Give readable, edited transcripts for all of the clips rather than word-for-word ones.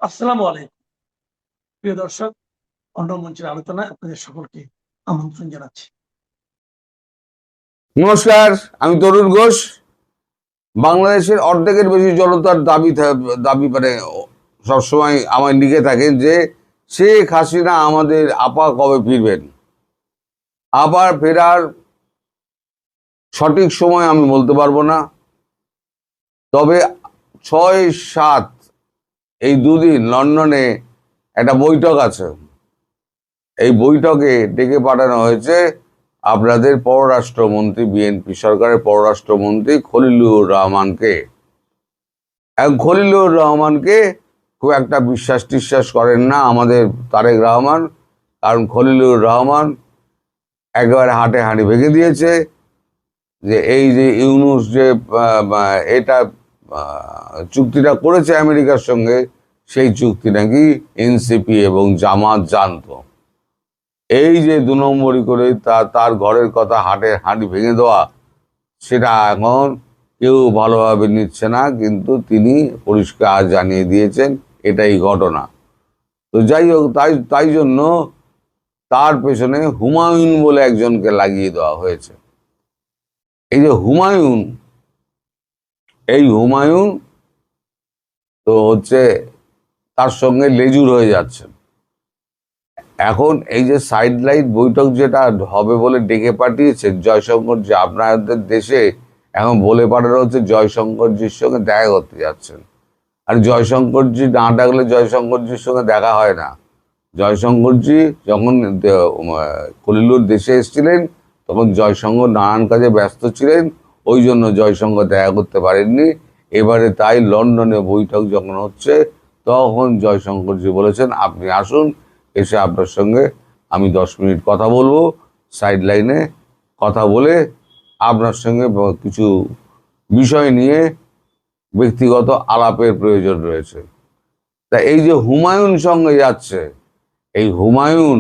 আসসালামু আলাইকুম প্রিয় দর্শক, অন্য মঞ্চের আলোচনায় আপনাদের সকলকে আমন্ত্রণ জানাচ্ছি। নমস্কার, আমি তরুণ ঘোষ। বাংলাদেশের অর্ধেকের বেশি জনতার দাবি মানে সবসময় আমায় লিখে থাকেন যে শেখ হাসিনা আমাদের আপা কবে ফিরবেন। আবার ফেরার সঠিক সময় আমি বলতে পারবো না, তবে 6-7 এই দুদিন লন্ডনে একটা বৈঠক আছে। এই বৈঠকে ডেকে পাঠানো হয়েছে আপনাদের পররাষ্ট্রমন্ত্রী, বিএনপি সরকারের পররাষ্ট্রমন্ত্রী খলিলুর রহমানকে। খলিলুর রহমানকে খুব একটা বিশ্বাস করেন না আমাদের তারেক রহমান, কারণ খলিলুর রহমান একেবারে হাটে হাঁড়ি ভেঙে দিয়েছে যে এই যে ইউনূস যে এটা চুক্তিটা করেছে আমেরিকার সঙ্গে, সেই চুক্তি নাকি এনসিপি এবং জামাত জানতো। এই যে 2 নম্বরই করে তার ঘরের কথা হাটে হাঁড়ি ভেঙে দেওয়া, সেটা এখন কেউ ভালোভাবে নিচ্ছে না, কিন্তু তিনি পরিষ্কার জানিয়ে দিয়েছেন এটাই ঘটনা। তো যাই হোক, তাই জন্য তার পেছনে হুমায়ুন বলে একজনকে লাগিয়ে দেওয়া হয়েছে। এই যে হুমায়ুন, এই হুমায়ুন তো হচ্ছে তার সঙ্গে লেজুর হয়ে যাচ্ছে। এখন এই যে সাইড লাইট বৈঠক যেটা হবে বলে ডেকে পাঠিয়েছেন জয়শঙ্কর, যে আপনাদের দেশে এখন বলে পাঠানো হচ্ছে জয়শঙ্করজির সঙ্গে দেখা করতে যাচ্ছেন। আর জয়শঙ্করজি না ডাকলে জয়শঙ্করজির সঙ্গে দেখা হয় না। জয়শঙ্করজি যখন খলিলুর দেশে এসেছিলেন, তখন জয়শঙ্কর নানান কাজে ব্যস্ত ছিলেন, ওই জন্য জয়শঙ্কর দেখা করতে পারেননি। এবারে তাই লন্ডনে বৈঠক যখন হচ্ছে, তখন জয়শঙ্করজি বলেছেন আপনি আসুন, এসে আপনার সঙ্গে আমি 10 মিনিট কথা বলবো, সাইড লাইনে কথা বলে আপনার সঙ্গে কিছু বিষয় নিয়ে ব্যক্তিগত আলাপের প্রয়োজন রয়েছে। তা এই যে হুমায়ুন সঙ্গে যাচ্ছে, এই হুমায়ুন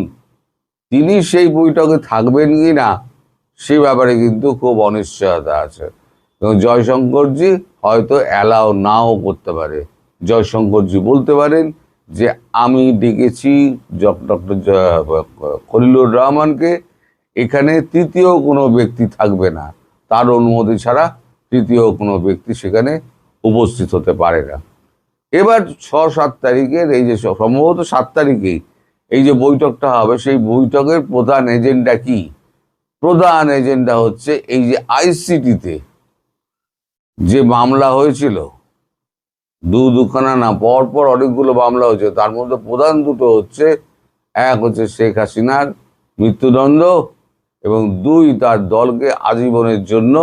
তিনি সেই বৈঠকে থাকবেন কি না সে ব্যাপারে কিন্তু খুব অনিশ্চয়তা আছে। এবং জয়শঙ্করজি হয়তো অ্যালাও নাও করতে পারে। জয়শঙ্করজি বলতে পারেন যে আমি ডেকেছি ডক্টর খলিলুর রহমানকে, এখানে তৃতীয় কোনো ব্যক্তি থাকবে না, তার অনুমতি ছাড়া তৃতীয় কোনো ব্যক্তি সেখানে উপস্থিত হতে পারে না। এবার 6-7 তারিখের এই যে সম্ভবত 7 তারিখেই এই যে বৈঠকটা হবে, সেই বৈঠকের প্রধান এজেন্ডা কি? প্রধান এজেন্ডা হচ্ছে এই যে আইসিটিতে যে মামলা হয়েছিল, দুখানা না, পরপর অনেকগুলো মামলা হয়েছে, তার মধ্যে প্রধান দুটো হচ্ছে, এক হচ্ছে শেখ হাসিনার মৃত্যুদণ্ড, এবং 2 তার দলকে আজীবনের জন্য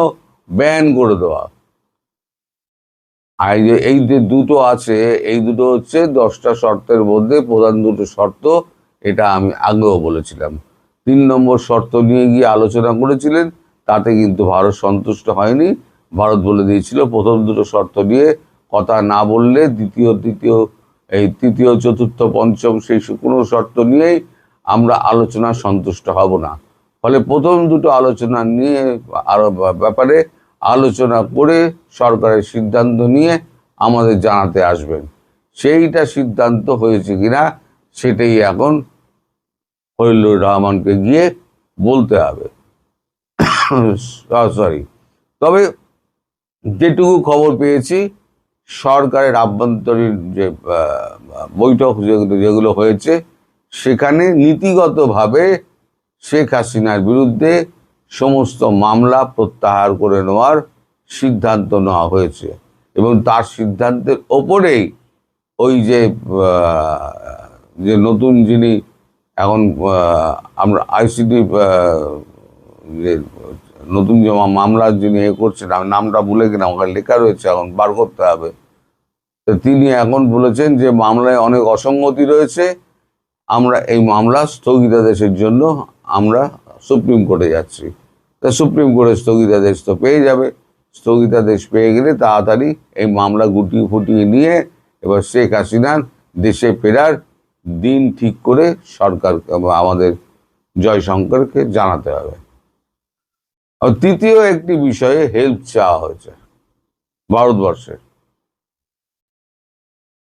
ব্যান করে দেওয়া। আর এই যে দুটো আছে, এই দুটো হচ্ছে 10টা শর্তের মধ্যে প্রধান দুটো শর্ত। এটা আমি আগেও বলেছিলাম। 3 নম্বর শর্ত নিয়ে গিয়ে আলোচনা করেছিলেন, তাতে কিন্তু ভারত সন্তুষ্ট হয়নি। ভারত বলে দিয়েছিল প্রথম দুটো শর্ত নিয়ে কথা না বললে তৃতীয় চতুর্থ পঞ্চম সেই কোনো শর্ত নিয়েই আমরা আলোচনা সন্তুষ্ট হব না। ফলে প্রথম দুটো আলোচনা নিয়ে আরো ব্যাপারে আলোচনা করে সরকারের সিদ্ধান্ত নিয়ে আমাদের জানাতে আসবেন। সেইটা সিদ্ধান্ত হয়েছে কিনা সেটাই এখন খলিলুর রহমানকে গিয়ে বলতে হবে। সরি, তবে যেটুকু খবর পেয়েছি, সরকারের আভ্যন্তরীণ যে বৈঠক যেগুলো হয়েছে, সেখানে নীতিগতভাবে শেখ হাসিনার বিরুদ্ধে সমস্ত মামলা প্রত্যাহার করে নেওয়ার সিদ্ধান্ত নেওয়া হয়েছে, এবং তার সিদ্ধান্তের ওপরেই ওই যে নতুন যিনি এখন আমরা আইসিটি যে নতুন যে মামলার যিনি করছেন, আমি নামটা ভুলে গেলাম, ওখানে লেখা রয়েছে, এখন বার করতে হবে। তিনি এখন বলেছেন যে মামলায় অনেক অসঙ্গতি রয়েছে, আমরা এই মামলা স্থগিতাদেশের জন্য আমরা সুপ্রিম কোর্টে যাচ্ছি। তা সুপ্রিম কোর্টের স্থগিতাদেশ তো পেয়ে যাবে। স্থগিতাদেশ পেয়ে গেলে তাড়াতাড়ি এই মামলা গুটিয়ে ফুটিয়ে নিয়ে এবার শেখ হাসিনার দেশে ফেরার দিন ঠিক করে সরকার আমাদের জয়শঙ্করকে জানাতে হবে। আর তৃতীয় একটি বিষয়ে হেল্প চাওয়া হয়েছে ভারতবর্ষের।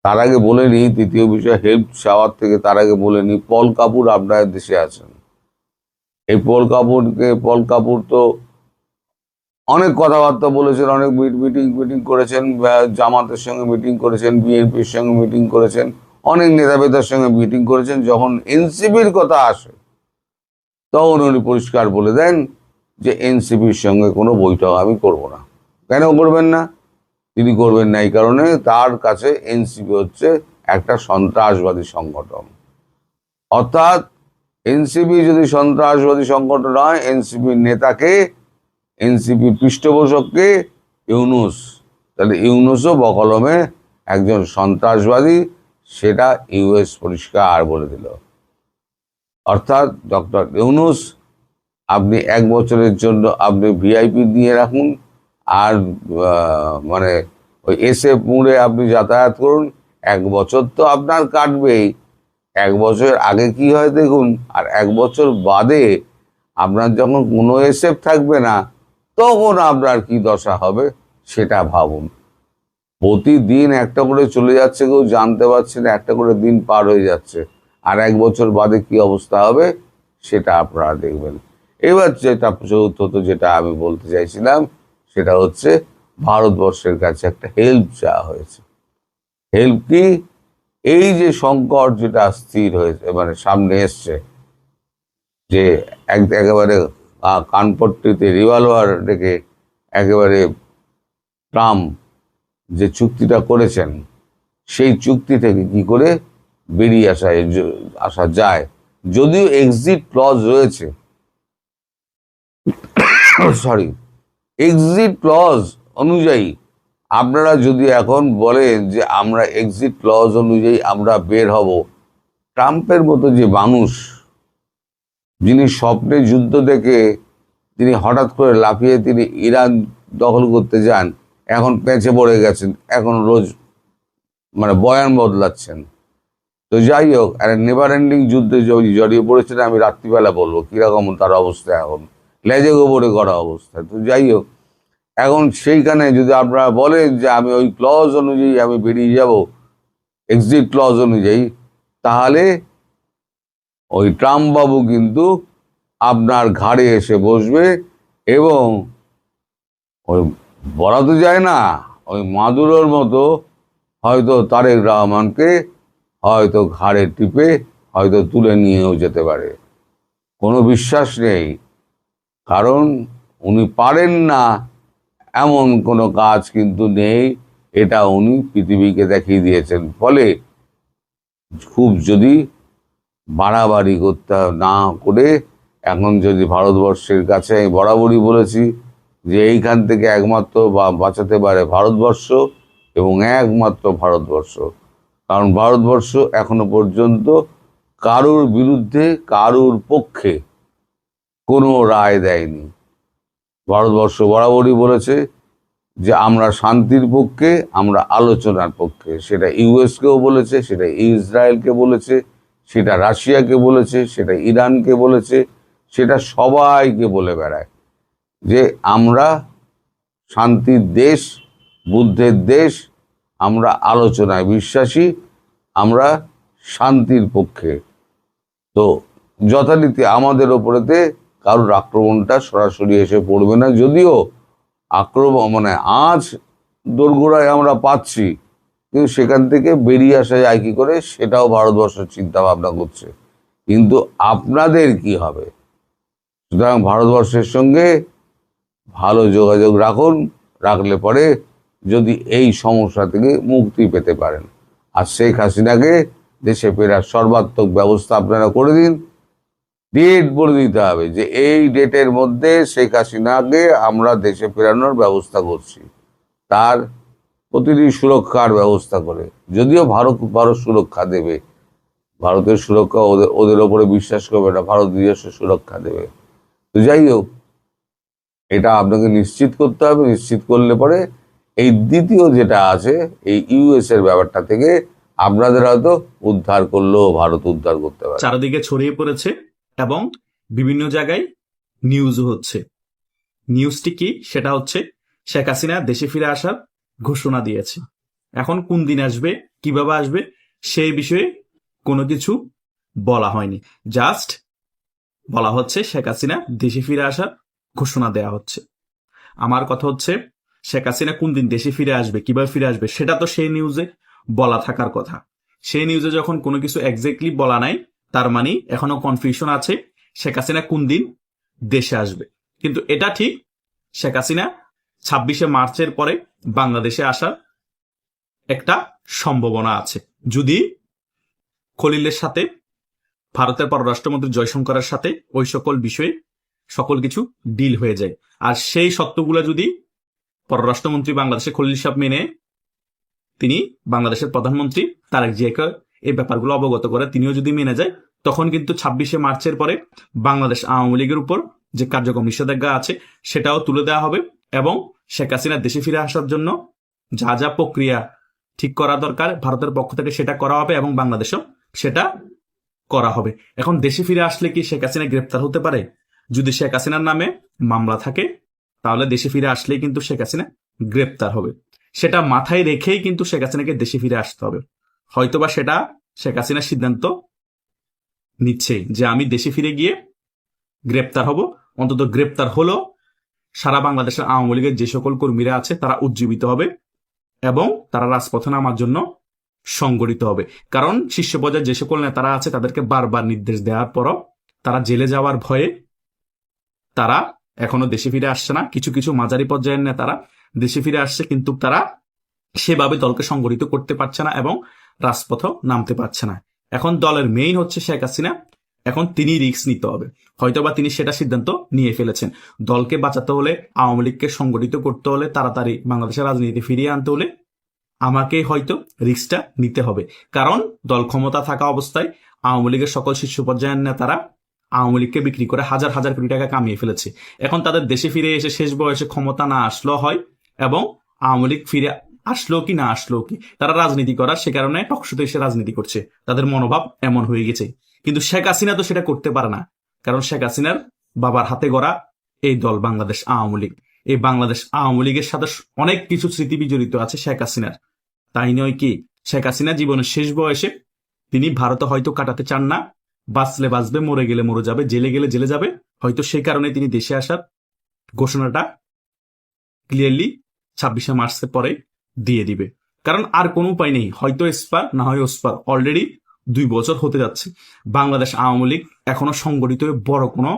তার আগে বলে নিই, তৃতীয় বিষয় হেল্প চাওয়ার থেকে তার আগে বলে নিই, পল কাপুর আপনার দেশে আছেন। এই পল কাপুর তো অনেক কথাবার্তা বলেছেন, অনেক মিটিং করেছেন, জামাতের সঙ্গে মিটিং করেছেন, বিএনপির সঙ্গে মিটিং করেছেন, অনেক নেতাবেতার সঙ্গে মিটিং করেছেন। যখন এনসিপির কথা আসে তখন উনি পরিষ্কার বলে দেন যে এনসিপির সঙ্গে কোনো বৈঠক আমি করব না। কেন করবেন না? তিনি করবেন না এই কারণে তার কাছে এনসিপি হচ্ছে একটা সন্ত্রাসবাদী সংগঠন। অর্থাৎ এনসিপি যদি সন্ত্রাসবাদী সংগঠন হয়, এনসিপির নেতাকে, এনসিপির পৃষ্ঠপোষককে ইউনূস, তাহলে ইউনূসও বকলমে একজন সন্ত্রাসবাদী, সেটা ইউএস পরিষ্কার বলে দিল। অর্থাৎ ডক্টর ইউনূস, আপনি 1 বছরের জন্য আপনি ভিআইপি নিয়ে রাখুন, আর মানে ওই এসএফ মোড়ে আপনি যাতায়াত করুন। 1 বছর তো আপনার কাটবেই। 1 বছর আগে কি হয় দেখুন, আর 1 বছর বাদে আপনার যখন কোনো এসএফ থাকবে না, তখন আপনার কি দশা হবে সেটা ভাবুন। প্রতিদিন একটা করে চলে যাচ্ছে, কেউ জানতে পারছে না, একটা করে দিন পার হয়ে যাচ্ছে, আর 1 বছর বাদে কি অবস্থা হবে সেটা আপনারা দেখবেন। এবার যেটা চতুর্থ যেটা আমি বলতে চাইছিলাম, সেটা হচ্ছে ভারতবর্ষের কাছে একটা হেল্প চাওয়া হয়েছে। হেল্প কি? এই যে সংকট যেটা স্থির হয়েছে, মানে সামনে এসছে, যে একেবারে কানপট্টিতে রিভলভার রেখে একেবারে ট্রাম্প যে চুক্তিটা করেছেন, সেই চুক্তি থেকে কি করে বেরিয়ে আসা যায়। যদিও এক্সিট ক্লজ রয়েছে, সরি, এক্সিট ক্লজ অনুযায়ী আপনারা যদি এখন বলেন যে আমরা এক্সিট ক্লজ অনুযায়ী আমরা বের হব, ট্রাম্পের মতো যে মানুষ, যিনি স্বপ্নে যুদ্ধ দেখে তিনি হঠাৎ করে লাফিয়ে তিনি ইরান দখল করতে যান, এখন পেঁচে পড়ে গেছেন, এখন রোজ মানে বয়ান বদলাচ্ছেন। তো যাই হোক, একটা নেভার এন্ডিং যুদ্ধে জড়িয়ে পড়েছেন। আমি রাত্রিবেলা বলবো কিরকম তার অবস্থা, এখন লেজে গোবরে করা অবস্থা। তো যাই হোক, এখন সেইখানে যদি আপনারা বলেন যে আমি ওই ক্লজ অনুযায়ী আমি বেরিয়ে যাব, এক্সিট ক্লজ অনুযায়ী, তাহলে ওই ট্রাম্প বাবু কিন্তু আপনার ঘাড়ে এসে বসবে, এবং ওই বলা তো যায় না, ওই মাদুরোর মতো হয়তো তারেক রহমানকে হয়তো ঘাড়ে টিপে হয়তো তুলে নিয়েও যেতে পারে। কোনো বিশ্বাস নেই, কারণ উনি পারেন না এমন কোনো কাজ কিন্তু নেই, এটা উনি পৃথিবীকে দেখিয়ে দিয়েছেন। ফলে খুব যদি বাড়াবাড়ি করতে না করে, এখন যদি ভারতবর্ষের কাছে, আমি বরাবরই বলেছি যে এইখান থেকে একমাত্র বাঁচাতে পারে ভারতবর্ষ, এবং একমাত্র ভারতবর্ষ। কারণ ভারতবর্ষ এখনো পর্যন্ত কারুর বিরুদ্ধে, কারুর পক্ষে কোনো রায় দেয়নি। ভারতবর্ষ বরাবরই বলেছে যে আমরা শান্তির পক্ষে, আমরা আলোচনার পক্ষে। সেটা ইউএসকেও বলেছে, সেটা ইসরায়েলকে বলেছে, সেটা রাশিয়াকে বলেছে, সেটা ইরানকে বলেছে, সেটা সবাইকে বলে বেড়ায় যে আমরা শান্তির দেশ, বুদ্ধের দেশ, আমরা আলোচনায় বিশ্বাসী, আমরা শান্তির পক্ষে। তো যথারীতি আমাদের ওপরেতে কারোর আক্রমণটা সরাসরি এসে পড়বে না। যদিও আক্রমণ মানে আজ দোরগোড়ায় আমরা পাচ্ছি, কিন্তু সেখান থেকে বেরিয়ে আসা যায় কি করে সেটাও ভারতবর্ষের চিন্তা ভাবনা করছে। কিন্তু আপনাদের কি হবে? সুতরাং ভারতবর্ষের সঙ্গে ভালো যোগাযোগ রাখুন, রাখলে পরে যদি এই সমস্যা থেকে মুক্তি পেতে পারেন। আর শেখ হাসিনাকে দেশে ফেরার সর্বাত্মক ব্যবস্থা আপনারা করে দিন। ডেট বলে দিতে হবে যে এই ডেটের মধ্যে শেখ হাসিনাকে আমরা দেশে ফেরানোর ব্যবস্থা করছি, তার প্রতিটি সুরক্ষার ব্যবস্থা করে। যদিও ভারত সুরক্ষা দেবে, ভারতের সুরক্ষা ওদের ওপরে বিশ্বাস করবে না, ভারত নিজস্ব সুরক্ষা দেবে। তো যাই হোক, এটা আপনাকে নিশ্চিত করতে হবে। নিশ্চিত করলে পরে এই দ্বিতীয় যেটা আছে, এই ইউএস এর ব্যাপারটা থেকে আপনাদের হয়তো উদ্ধার করলেও ভারত উদ্ধার করতে পারে। চারিদিকে ছড়িয়ে পড়েছে এবং বিভিন্ন জায়গায় নিউজও হচ্ছে। নিউজটি কি? সেটা হচ্ছে শেখ হাসিনা দেশে ফিরে আসার ঘোষণা দিয়েছে। এখন কোন দিন আসবে, কিভাবে আসবে, সেই বিষয়ে কোনো কিছু বলা হয়নি। জাস্ট বলা হচ্ছে শেখ হাসিনা দেশে ফিরে আসার ঘোষণা দেয়া হচ্ছে। আমার কথা হচ্ছে, শেখ হাসিনা কোন দিন দেশে ফিরে আসবে, কিভাবে ফিরে আসবে, সেটা তো সেই নিউজে বলা থাকার কথা। সেই নিউজে যখন কোনো কিছু এক্স্যাক্টলি বলা নাই, তার মানে এখনো কনফিউশন আছে শেখ হাসিনা কোন দিন দেশে আসবে। কিন্তু এটা ঠিক, শেখ হাসিনা 26শে মার্চের পরে বাংলাদেশে আসার একটা সম্ভাবনা আছে, যদি খলিলের সাথে, ভারতের পররাষ্ট্রমন্ত্রী জয়শঙ্করের সাথে ওই সকল বিষয়ে সকল কিছু ডিল হয়ে যায়। আর সেই সত্যগুলো যদি পররাষ্ট্রমন্ত্রী বাংলাদেশে খলিল সাহেব মেনে, তিনি বাংলাদেশের প্রধানমন্ত্রী তারেক জিয়াকে এই ব্যাপারগুলো অবগত করে, তিনিও যদি মেনে যায়, তখন কিন্তু 26শে মার্চের পরে বাংলাদেশ আওয়ামী লীগের উপর যে কার্যক্রম নিষেধাজ্ঞা আছে সেটাও তুলে দেওয়া হবে, এবং শেখ হাসিনা দেশে ফিরে আসার জন্য যা যা প্রক্রিয়া ঠিক করা দরকার ভারতের পক্ষ থেকে সেটা করা হবে, এবং বাংলাদেশেও সেটা করা হবে। এখন দেশে ফিরে আসলে কি শেখ হাসিনা গ্রেপ্তার হতে পারে? যদি শেখ হাসিনার নামে মামলা থাকে, তাহলে দেশে ফিরে আসলেই কিন্তু শেখ হাসিনা গ্রেপ্তার হবে। সেটা মাথায় রেখেই কিন্তু শেখ হাসিনাকে দেশে ফিরে আসতে হবে। হয়তোবা সেটা শেখ হাসিনার সিদ্ধান্ত নিচ্ছে যে আমি দেশে ফিরে গিয়ে গ্রেপ্তার হব। অন্তত গ্রেপ্তার হলো সারা বাংলাদেশের আওয়ামী লীগের যে সকল কর্মীরা আছে তারা উজ্জীবিত হবে, এবং তারা রাজপথে নামার জন্য সংগঠিত হবে। কারণ শীর্ষ পর্যায়ে যে সকল নেতারা আছে তাদেরকে বারবার নির্দেশ দেওয়ার পরও তারা জেলে যাওয়ার ভয়ে তারা এখনো দেশে ফিরে আসছে না। কিছু কিছু মাঝারি পর্যায়ের নেতারা দেশে ফিরে আসছে, কিন্তু তারা সেভাবে দলকে সংগঠিত করতে পারছে না এবং রাজপথেও নামতে পারছে না। এখন দলের মেইন হচ্ছে শেখ হাসিনা, এখন তিনি রিস্ক নিতে হবে। হয়তোবা তিনি সেটা সিদ্ধান্ত নিয়ে ফেলেছেন। দলকে বাঁচাতে হলে, আওয়ামী লীগকে সংগঠিত করতে হলে, তাড়াতাড়ি বাংলাদেশের রাজনীতি ফিরিয়ে আনতে হলে আমাকে হয়তো রিস্কটা নিতে হবে। কারণ দল ক্ষমতা থাকা অবস্থায় আওয়ামী লীগের সকল শীর্ষ পর্যায়ের নেতারা আওয়ামী লীগকে বিক্রি করে হাজার হাজার কোটি টাকা কামিয়ে ফেলেছে। এখন তাদের দেশে ফিরে এসে শেষ বয়সে ক্ষমতা না আসলেও হয়, এবং আওয়ামী লীগ ফিরে আসলো কি না আসলো কি, তারা রাজনীতি করার সে কারণে টকশোতে এসে রাজনীতি করছে। তাদের মনোভাব এমন হয়ে গেছে। কিন্তু শেখ হাসিনা তো সেটা করতে পারে না, কারণ শেখ হাসিনার বাবার হাতে গড়া এই দল বাংলাদেশ আওয়ামী লীগ। এই বাংলাদেশ আওয়ামী লীগের সাথে অনেক কিছু স্মৃতি বিজড়িত আছে শেখ হাসিনার। তাই নয় কি, শেখ হাসিনা জীবনের শেষ বয়সে তিনি ভারতে হয়তো কাটাতে চান না, বাঁচলে বাঁচবে, মরে গেলে মরে যাবে, জেলে গেলে জেলে যাবে। হয়তো সেই কারণে তিনি দেশে আসার ঘোষণাটা ক্লিয়ারলি 26শে মার্চের পরে দিয়ে দিবে। কারণ আর কোনো উপায় নেই, হয়তো এসপার না হয় ওসপার। অলরেডি 2 বছর হতে যাচ্ছে, বাংলাদেশ আওয়ামী লীগ এখনো সংগঠিত হয়ে বড় কোনো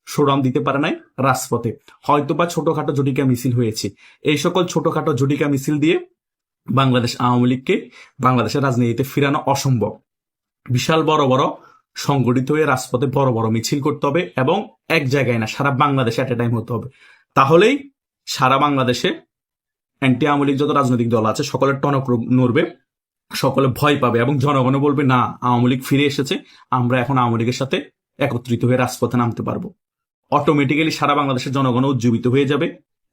শোডাউন দিতে পারে নাই রাজপথে। হয়তোবা ছোটখাটো জটিকা মিছিল হয়েছে। এই সকল ছোটখাটো জটিকা মিছিল দিয়ে বাংলাদেশ আওয়ামী লীগকে বাংলাদেশের রাজনীতিতে ফিরানো অসম্ভব। বিশাল বড় বড় সংগঠিত হয়ে রাজপথে বড় বড় মিছিল করতে হবে, এবং এক জায়গায় না, সারা বাংলাদেশে এট এ টাইম হতে হবে। তাহলেই সারা বাংলাদেশে অ্যান্টি আওয়ামী লীগ যত রাজনৈতিক দল আছে সকলের টনক নড়বে, সকলে ভয় পাবে, এবং জনগণও বলবে না, আওয়ামী লীগ ফিরে এসেছে, আমরা এখন আওয়ামী লীগের সাথে একত্রিত হয়ে রাজপথে নামতে পারবো। অটোমেটিক্যালি সারা বাংলাদেশের জনগণ উজ্জীবিত হয়ে যাবে,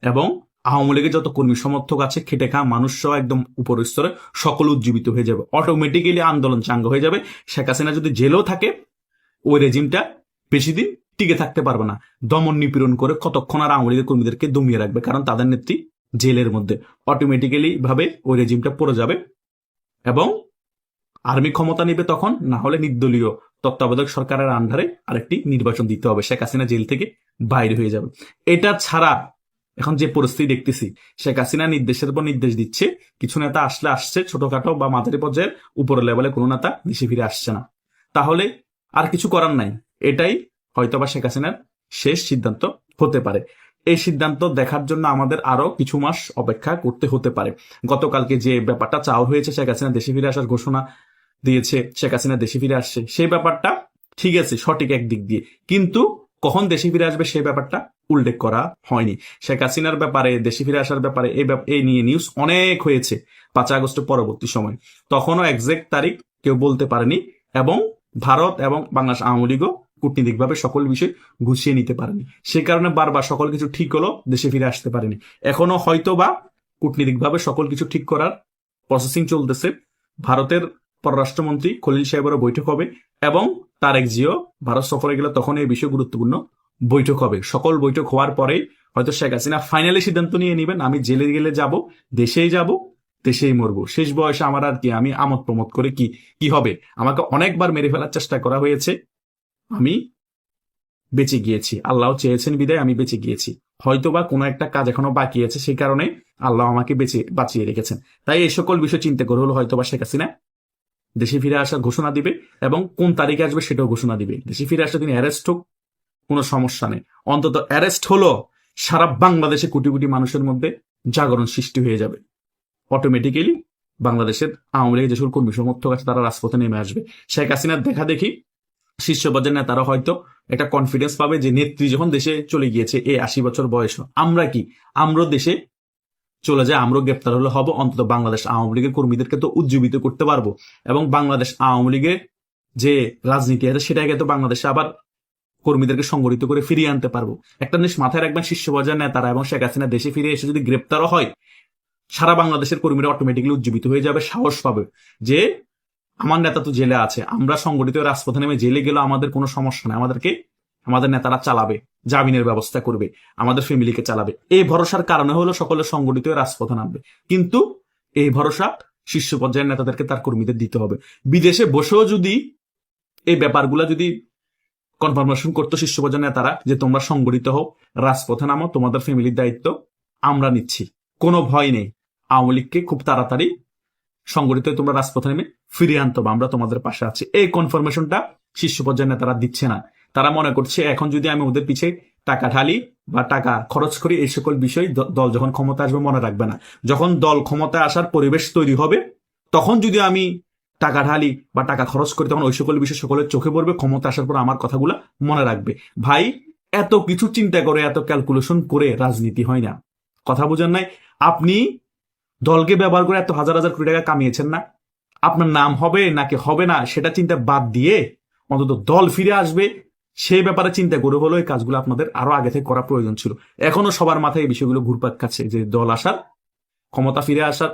এবং আওয়ামী লীগের যত কর্মী সমর্থক আছে, খেটে খাওয়া মানুষ সহ একদম উপর স্তরে সকল উজ্জীবিত হয়ে যাবে। অটোমেটিক্যালি আন্দোলন চাঙ্গা হয়ে যাবে। শেখ হাসিনা যদি জেলেও থাকে, ওই রেজিমটা বেশি দিন টিকে থাকতে পারবে না। দমন নিপীড়ন করে কতক্ষণ আর আওয়ামী লীগের কর্মীদেরকে দমিয়ে রাখবে, কারণ তাদের নেত্রী জেলের মধ্যে। অটোমেটিক্যালি ভাবে ওই রেজিমটা পড়ে যাবে, এবং আর্মি ক্ষমতা নেবে তখন। না হলে নির্দলীয় তত্ত্বাবধায়ক সরকারের আন্ডারে আরেকটি নির্বাচন দিতে হবে, শেখ হাসিনা জেল থেকে বাইরে হয়ে যাবে। এটা ছাড়া এখন যে পরিস্থিতি দেখতেছি, শেখ হাসিনা নির্দেশের পর নির্দেশ দিচ্ছে, কিছু নেতা আসলে আসছে, ছোটখাটো বা মাঝারি পর্যায়ের উপরের লেভেলে কোনো নেতা দেশে ফিরে আসছে না। তাহলে আর কিছু করার নাই। এটাই হয়তোবা শেখ হাসিনার শেষ সিদ্ধান্ত হতে পারে। এই সিদ্ধান্ত দেখার জন্য আমাদের আরো কিছু মাস অপেক্ষা করতে হতে পারে। গতকালকে যে ব্যাপারটা চাওয়া হয়েছে, শেখ হাসিনা দেশে ফিরে আসার ঘোষণা দিয়েছে, শেখ হাসিনা দেশে ফিরে আসছে, সেই ব্যাপারটা ঠিক আছে, সঠিক একদিক দিয়ে, কিন্তু কখন দেশে ফিরে আসবে সেই ব্যাপারটা উল্লেখ করা হয়নি। শেখ হাসিনার ব্যাপারে, দেশে ফিরে আসার ব্যাপারে এই নিয়ে নিউজ অনেক হয়েছে 5 আগস্টের পরবর্তী সময়। তখনও এক্সাক্ট তারিখ কেউ বলতে পারেনি, এবং ভারত এবং বাংলাদেশ আওয়ামী লীগও কূটনীতিকভাবে সকল বিষয় গুছিয়ে নিতে পারেনি। সে কারণে বারবার সকল কিছু ঠিক হলো, দেশে ফিরে আসতে পারেনি। এখনো হয়তো বা কূটনীতিকভাবে সকল কিছু ঠিক করার প্রসেসিং চলতেছে। ভারতের পররাষ্ট্রমন্ত্রী খলিল সাহেবেরও বৈঠক হবে, এবং তারেক জিও ভারত সফরে গেলে তখন এই বিষয়ে গুরুত্বপূর্ণ বৈঠক হবে। সকল বৈঠক হওয়ার পরে হয়তো শেখ হাসিনা ফাইনালি সিদ্ধান্ত নিয়ে নেবেন, আমি জেলে গেলে যাব, দেশেই যাব, দেশেই মরবো, শেষ বয়সে আমার আর কি, আমি আমোদ প্রমোদ করে কি কি হবে? আমাকে অনেকবার মেরে ফেলার চেষ্টা করা হয়েছে, আমি বেঁচে গিয়েছি, আল্লাহ চেয়েছেন বিদায় আমি বেঁচে গিয়েছি। হয়তোবা কোনো একটা কাজ এখনো বাকি আছে, সেই কারণে আল্লাহ আমাকে বাঁচিয়ে রেখেছেন। তাই এই সকল বিষয় চিন্তা করে হলো হয়তোবা শেখ হাসিনা দেশে ফিরে আসার ঘোষণা দিবে, এবং কোন তারিখে আসবে সেটাও ঘোষণা দিবে। দেশে ফিরে আসলে তিনি অ্যারেস্ট হোক, কোনো সমস্যা নেই, অন্তত অ্যারেস্ট হলো সারা বাংলাদেশে কোটি কোটি মানুষের মধ্যে জাগরণ সৃষ্টি হয়ে যাবে। অটোমেটিক্যালি বাংলাদেশের আওয়ামী লীগের যেসব কর্মী সমর্থক আছে তারা রাজপথে নেমে আসবে। শেখ হাসিনার দেখা দেখি শীর্ষ পর্যায়ের নেতারা হয়তো একটা কনফিডেন্স পাবে যে নেত্রী যখন দেশে চলে গিয়েছে, এই 80 বছর বয়স, আমরা কি, আমরা দেশে চলে যায়, আমরা গ্রেপ্তার হলে হব, অন্তত বাংলাদেশ আওয়ামী লীগের কর্মীদেরকে তো উজ্জীবিত করতে পারবো, এবং বাংলাদেশ আওয়ামী লীগের যে রাজনীতি আছে সেটাকে তো বাংলাদেশে আবার কর্মীদেরকে সংগঠিত করে ফিরিয়ে আনতে পারবো। একটা জিনিস মাথায় রাখবেন, শীর্ষ পর্যায়ের নেতারা এবং শেখ হাসিনা দেশে ফিরে এসে যদি গ্রেপ্তারও হয়, সারা বাংলাদেশের কর্মীরা অটোমেটিক্যালি উজ্জীবিত হয়ে যাবে, সাহস পাবে যে আমার নেতা তো জেলে আছে, আমরা সংগঠিত রাজপথে নেমে জেলে গেলেও আমাদের কোনো সমস্যা নেই, আমাদেরকে আমাদের নেতারা চালাবে, জামিনের ব্যবস্থা করবে, আমাদের ফ্যামিলিকে চালাবে। এই ভরসার কারণে হলো সকলে সংগঠিত রাজপথে নামবে। কিন্তু এই ভরসা শীর্ষ পর্যায়ের নেতাদেরকে তার কর্মীদের দিতে হবে। বিদেশে বসেও যদি এই ব্যাপারগুলো যদি কনফার্মেশন করতো শীর্ষ পর্যায়ের নেতারা যে তোমরা সংগঠিত হও, রাজপথে নামো, তোমাদের ফ্যামিলির দায়িত্ব আমরা নিচ্ছি, কোনো ভয় নেই, আওয়ামী লীগকে খুব তাড়াতাড়ি সংগঠিত তোমরা রাজপথে নেমে ফিরিয়ে আনতে হবে, আমরা তোমাদের পাশে আছি, এই কনফার্মেশনটা শীর্ষ পর্যায়ের নেতারা দিচ্ছে না। তারা মনে করছে এখন যদি আমি ওদের পিছে টাকা ঢালি বা টাকা খরচ করি, এই সকল বিষয় দল যখন ক্ষমতা আসবে মনে রাখবে না। যখন দল ক্ষমতায় আসার পরিবেশ তৈরি হবে, তখন যদি আমি টাকা ঢালি বা টাকা খরচ করি, তখন ওই সকল বিষয় সকলের চোখে পড়বে, ক্ষমতা আসার পর আমার কথাগুলো মনে রাখবে। ভাই, এত কিছু চিন্তা করে, এত ক্যালকুলেশন করে রাজনীতি হয় না, কথা বুঝেন নাই? আপনি দলকে ব্যবহার করে এত হাজার হাজার কোটি টাকা কামিয়েছেন না, আপনার নাম হবে নাকি হবে না সেটা চিন্তা বাদ দিয়ে অন্তত দল ফিরে আসবে সেই ব্যাপারে চিন্তা করে হলো এই কাজগুলো আপনাদের আরো আগে থেকে করা প্রয়োজন ছিল। এখনো সবার মাথায় এই বিষয়গুলো ঘুরপাক খাচ্ছে যে দল আসার, ক্ষমতা ফিরে আসার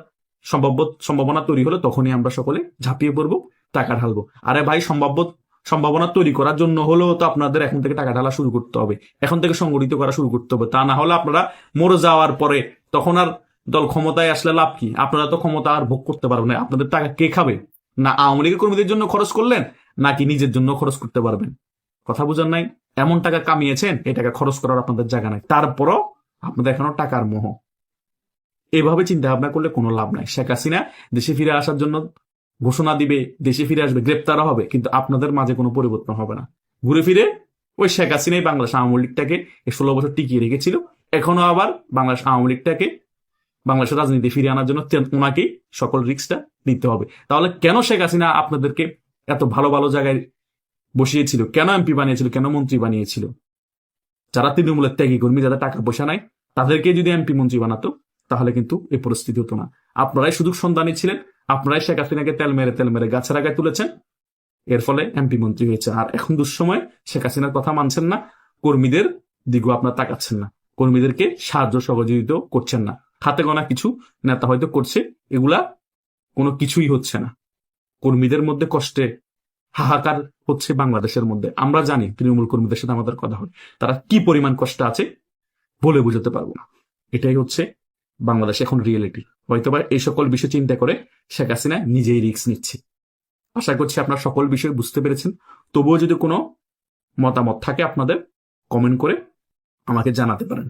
সম্ভাবনা তৈরি হলো তখনই আমরা সকলে ঝাঁপিয়ে পড়বো, টাকা ঢালবো। আরে ভাই, সম্ভাবনা তৈরি করার জন্য হলেও তো আপনাদের এখন থেকে টাকা ঢালা শুরু করতে হবে, এখন থেকে সংগঠিত করা শুরু করতে হবে। তা না হলে আপনারা মরে যাওয়ার পরে তখন আর দল ক্ষমতায় আসলে লাভ কি? আপনারা তো ক্ষমতা আর ভোগ করতে পারবেন না। আপনাদের টাকা কে খাবে? না আওয়ামী লীগের কর্মীদের জন্য খরচ করলেন, নাকি নিজের জন্য খরচ করতে পারবেন? কথা বুঝেন নাই? এমন টাকা কামিয়েছেন, এই টাকা খরচ করার আপনাদের জায়গা নাই, তারপরও আপনাদের এখনো টাকার মোহ। এভাবে চিন্তা ভাবনা করলে কোনো লাভ নাই। শেখ হাসিনা দেশে ফিরে আসার জন্য ঘোষণা দিবে, দেশে ফিরে আসবে, গ্রেপ্তারও হবে, কিন্তু আপনাদের মাঝে কোনো পরিবর্তন হবে না। ঘুরে ফিরে ওই শেখ হাসিনাই বাংলাদেশ আওয়ামী লীগটাকে 16 বছর টিকিয়ে রেখেছিল, এখনো আবার বাংলাদেশ আওয়ামী লীগটাকে বাংলাদেশের রাজনীতি ফিরে আনার জন্য ওনাকেই সকল রিস্কটা নিতে হবে। তাহলে কেন শেখ হাসিনা আপনাদেরকে এত ভালো ভালো জায়গায় বসিয়েছিল, কেন এমপি বানিয়েছিল, কেন মন্ত্রী বানিয়েছিল? যারা তৃণমূলের ত্যাগী কর্মী, যারা টাকা পয়সা নাই, তাদেরকে যদি এমপি মন্ত্রী বানাতো তাহলে কিন্তু এই পরিস্থিতি হতো না। আপনারাই সুযোগ সন্ধানী ছিলেন, আপনারাই শেখ হাসিনাকে তেল মেরে গাছের আগায় তুলেছেন, এর ফলে এমপি মন্ত্রী হয়েছে। আর এখন দুঃসময় শেখ হাসিনার কথা মানছেন না, কর্মীদের দিকেও আপনার তাকাচ্ছেন না, কর্মীদেরকে সাহায্য সহযোগিতা করছেন না। হাতে গোনা কিছু নেতা হয়তো করছে, এগুলা কোনো কিছুই হচ্ছে না। কর্মীদের মধ্যে কষ্টে হাহাকার হচ্ছে বাংলাদেশের মধ্যে। আমরা জানি, তৃণমূল কর্মীদের সাথে আমাদের কথা হয়, তারা কি পরিমাণ কষ্ট আছে বলে বুঝাতে পারবো না। এটাই হচ্ছে বাংলাদেশ এখন রিয়েলিটি। হয়তোবা এই সকল বিষয় চিন্তা করে শেখ হাসিনা নিজেই রিস্ক নিচ্ছে। আশা করছি আপনারা সকল বিষয় বুঝতে পেরেছেন। তবুও যদি কোনো মতামত থাকে আপনাদের, কমেন্ট করে আমাকে জানাতে পারেন।